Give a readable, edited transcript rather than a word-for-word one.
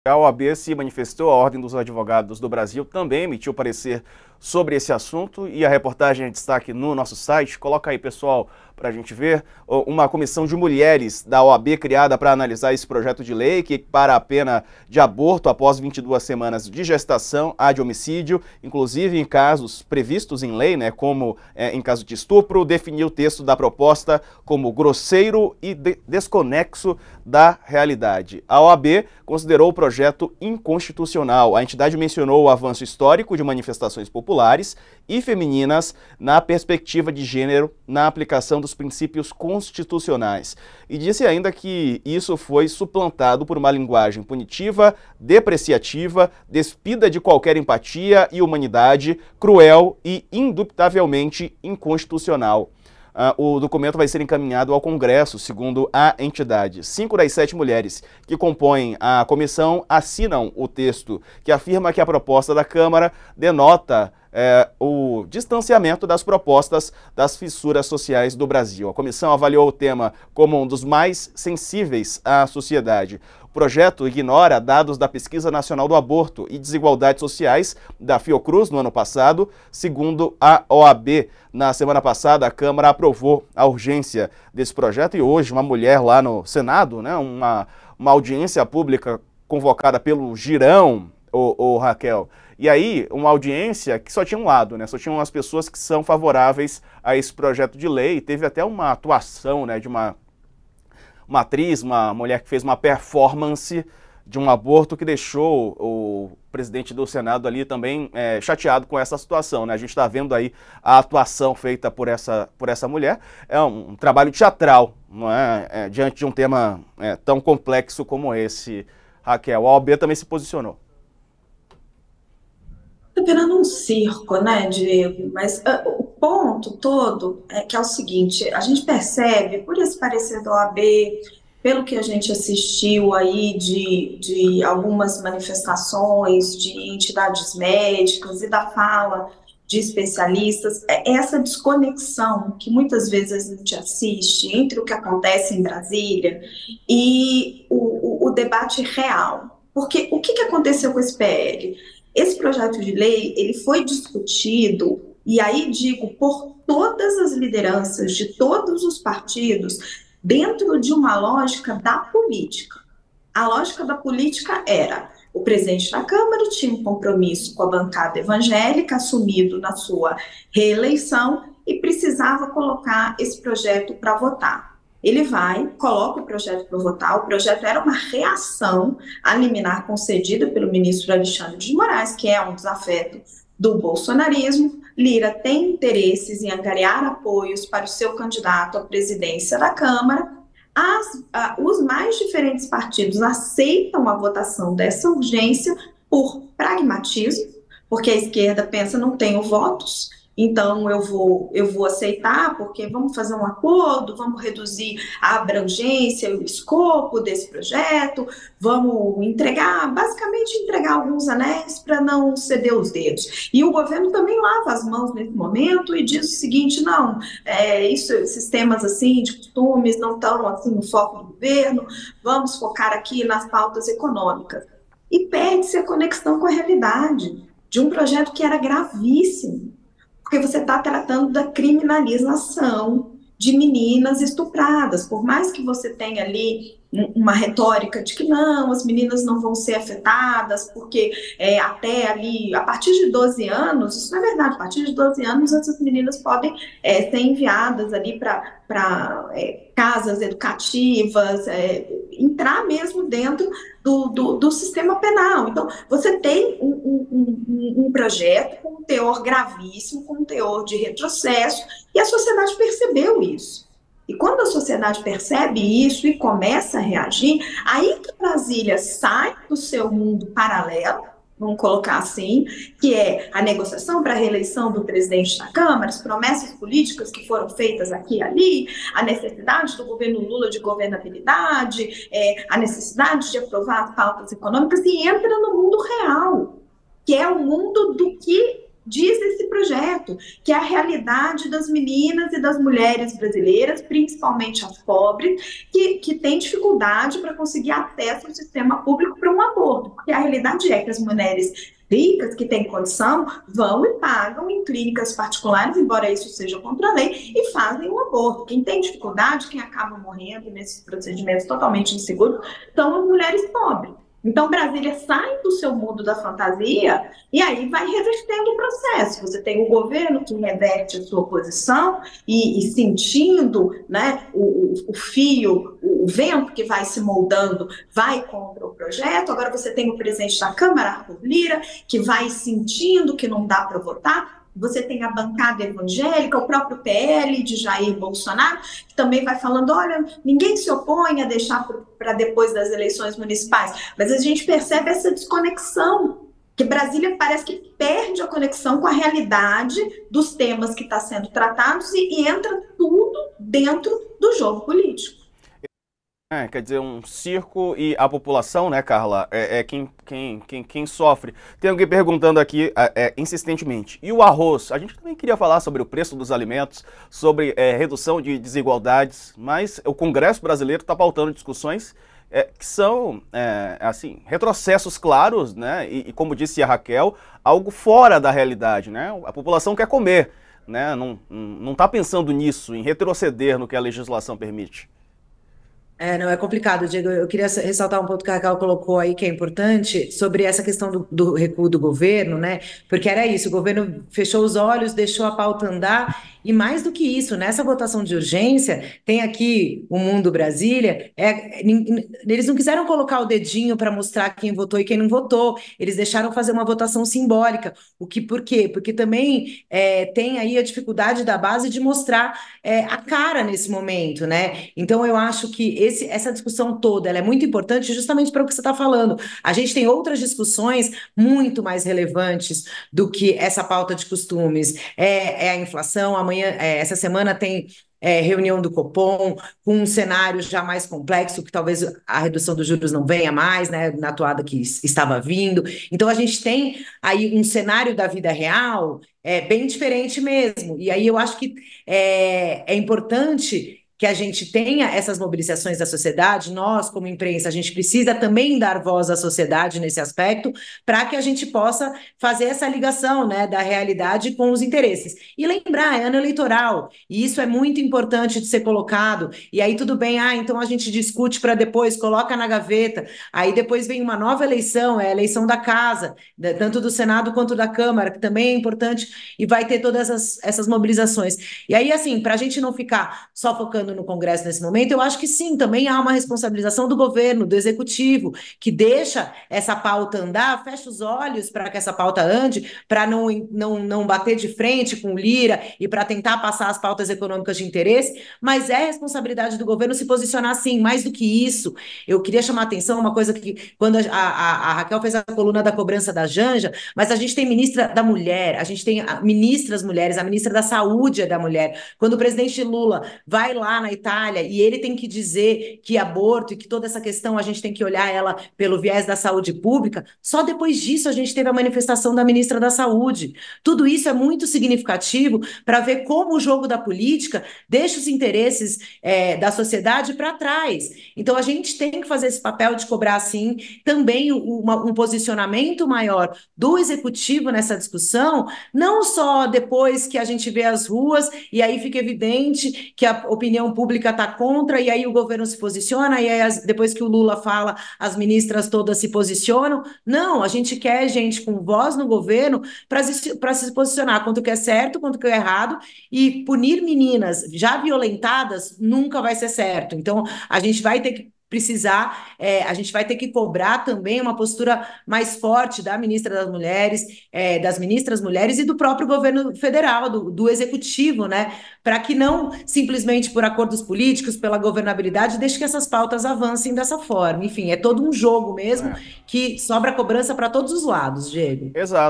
A OAB se manifestou, a Ordem dos Advogados do Brasil também emitiu parecer sobre esse assunto e a reportagem é destaque no nosso site. Coloca aí, pessoal, para a gente ver. Uma comissão de mulheres da OAB criada para analisar esse projeto de lei que equipara a pena de aborto após 22 semanas de gestação à de homicídio, inclusive em casos previstos em lei, né, como em caso de estupro, definiu o texto da proposta como grosseiro e desconexo da realidade. A OAB considerou o projeto inconstitucional. A entidade mencionou o avanço histórico de manifestações populares e femininas na perspectiva de gênero na aplicação dos princípios constitucionais. E disse ainda que isso foi suplantado por uma linguagem punitiva, depreciativa, despida de qualquer empatia e humanidade, cruel e indubitavelmente inconstitucional. O documento vai ser encaminhado ao Congresso, segundo a entidade. 5 das 7 mulheres que compõem a comissão assinam o texto, que afirma que a proposta da Câmara denota o distanciamento das propostas das fissuras sociais do Brasil. A comissão avaliou o tema como um dos mais sensíveis à sociedade. O projeto ignora dados da Pesquisa Nacional do Aborto e Desigualdades Sociais da Fiocruz no ano passado. Segundo a OAB, na semana passada a Câmara aprovou a urgência desse projeto e hoje uma mulher lá no Senado, né, uma audiência pública convocada pelo Girão, o Raquel. E aí, uma audiência que só tinha um lado, né? Só tinham as pessoas que são favoráveis a esse projeto de lei. Teve até uma atuação, né, de uma atriz, uma mulher que fez uma performance de um aborto que deixou o presidente do Senado ali também chateado com essa situação, né? A gente está vendo aí a atuação feita por essa mulher. É um trabalho teatral, não é? Diante de um tema tão complexo como esse, Raquel. A OAB também se posicionou. Tá virando um circo, né, Diego? Mas o ponto todo é que é o seguinte, a gente percebe, por esse parecer da OAB, pelo que a gente assistiu aí de algumas manifestações de entidades médicas e da fala de especialistas, é essa desconexão que muitas vezes a gente assiste entre o que acontece em Brasília e o debate real. Porque o que aconteceu com esse PL? Esse projeto de lei, ele foi discutido, e aí digo, por todas as lideranças de todos os partidos, dentro de uma lógica da política. A lógica da política era: o presidente da Câmara tinha um compromisso com a bancada evangélica, assumido na sua reeleição, e precisava colocar esse projeto para votar. Ele vai, coloca o projeto para votar. O projeto era uma reação à liminar concedida pelo ministro Alexandre de Moraes, que é um desafeto do bolsonarismo. Lira tem interesses em angariar apoios para o seu candidato à presidência da Câmara. Os mais diferentes partidos aceitam a votação dessa urgência por pragmatismo, porque a esquerda pensa: não tenho votos, então eu vou aceitar, porque vamos fazer um acordo, vamos reduzir a abrangência, o escopo desse projeto, vamos basicamente entregar alguns anéis para não ceder os dedos. E o governo também lava as mãos nesse momento e diz o seguinte: não, esses temas assim de costumes não estão assim no foco do governo, vamos focar aqui nas pautas econômicas. E perde-se a conexão com a realidade de um projeto que era gravíssimo, porque você está tratando da criminalização de meninas estupradas. Por mais que você tenha ali uma retórica de que não, as meninas não vão ser afetadas, porque até ali, a partir de 12 anos, isso não é verdade, a partir de 12 anos essas meninas podem ser enviadas ali para casas educativas, entrar mesmo dentro do sistema penal. Então, você tem um projeto com um teor gravíssimo, com um teor de retrocesso, e a sociedade percebeu isso. E quando a sociedade percebe isso e começa a reagir, aí que Brasília sai do seu mundo paralelo, vamos colocar assim, que é a negociação para a reeleição do presidente da Câmara, as promessas políticas que foram feitas aqui e ali, a necessidade do governo Lula de governabilidade, a necessidade de aprovar pautas econômicas, e entra no mundo real, que é o mundo diz esse projeto, que é a realidade das meninas e das mulheres brasileiras, principalmente as pobres, que têm dificuldade para conseguir acesso ao sistema público para um aborto, porque a realidade é que as mulheres ricas que têm condição vão e pagam em clínicas particulares, embora isso seja contra a lei, e fazem o aborto. Quem tem dificuldade, quem acaba morrendo nesses procedimentos totalmente inseguros, são as mulheres pobres. Então, Brasília sai do seu mundo da fantasia e aí vai revertendo o processo. Você tem o governo que reverte a sua posição e sentindo, né, o fio, o vento que vai se moldando, vai contra o projeto. Agora você tem o presidente da Câmara, Arthur Lira, que vai sentindo que não dá para votar. Você tem a bancada evangélica, o próprio PL de Jair Bolsonaro, que também vai falando, olha, ninguém se opõe a deixar para depois das eleições municipais, mas a gente percebe essa desconexão, que Brasília parece que perde a conexão com a realidade dos temas que estão sendo tratados e entra tudo dentro do jogo político. Quer dizer, um circo e a população, né, Carla, quem sofre. Tem alguém perguntando aqui insistentemente, e o arroz? A gente também queria falar sobre o preço dos alimentos, sobre redução de desigualdades, mas o Congresso brasileiro está pautando discussões que são, assim, retrocessos claros, né, e como disse a Raquel, algo fora da realidade, né, a população quer comer, né, não está pensando nisso, em retroceder no que a legislação permite. Não, é complicado, Diego. Eu queria ressaltar um ponto que a Raquel colocou aí, que é importante, sobre essa questão do recuo do governo, né? Porque era isso, o governo fechou os olhos, deixou a pauta andar, e mais do que isso, nessa votação de urgência, tem aqui o Mundo Brasília, eles não quiseram colocar o dedinho para mostrar quem votou e quem não votou, eles deixaram fazer uma votação simbólica. Por quê? Porque também tem aí a dificuldade da base de mostrar a cara nesse momento, né? Então eu acho que essa discussão toda ela é muito importante justamente para o que você está falando. A gente tem outras discussões muito mais relevantes do que essa pauta de costumes. A inflação, amanhã, essa semana tem reunião do Copom, com um cenário já mais complexo, que talvez a redução dos juros não venha mais, né, na toada que estava vindo. Então, a gente tem aí um cenário da vida real bem diferente mesmo. E aí eu acho que é importante que a gente tenha essas mobilizações da sociedade, nós, como imprensa, a gente precisa também dar voz à sociedade nesse aspecto, para que a gente possa fazer essa ligação, né, da realidade com os interesses. E lembrar, é ano eleitoral, e isso é muito importante de ser colocado, e aí tudo bem, então a gente discute para depois, coloca na gaveta, aí depois vem uma nova eleição, é a eleição da casa, tanto do Senado quanto da Câmara, que também é importante, e vai ter todas essas mobilizações. E aí, assim, para a gente não ficar só focando no Congresso nesse momento, eu acho que sim, também há uma responsabilização do governo, do executivo, que deixa essa pauta andar, fecha os olhos para que essa pauta ande, para não bater de frente com o Lira e para tentar passar as pautas econômicas de interesse, mas é responsabilidade do governo se posicionar sim. Mais do que isso, eu queria chamar a atenção uma coisa que, quando a Raquel fez a coluna da cobrança da Janja, mas a gente tem ministra da mulher, a gente tem ministras mulheres, a ministra da saúde é da mulher. Quando o presidente Lula vai lá na Itália e ele tem que dizer que aborto e que toda essa questão a gente tem que olhar ela pelo viés da saúde pública, só depois disso a gente teve a manifestação da ministra da Saúde. Tudo isso é muito significativo para ver como o jogo da política deixa os interesses da sociedade para trás. Então a gente tem que fazer esse papel de cobrar, sim, também um posicionamento maior do executivo nessa discussão, não só depois que a gente vê as ruas e aí fica evidente que a opinião pública está contra e aí o governo se posiciona e aí depois que o Lula fala, as ministras todas se posicionam. Não, a gente quer gente com voz no governo para se posicionar quanto que é certo, quanto que é errado, e punir meninas já violentadas nunca vai ser certo. Então, a gente vai ter que a gente vai ter que cobrar também uma postura mais forte da ministra das ministras mulheres e do próprio governo federal, do executivo, né? Para que não simplesmente por acordos políticos, pela governabilidade, deixe que essas pautas avancem dessa forma. Enfim, é todo um jogo mesmo que sobra cobrança para todos os lados, Diego. Exato.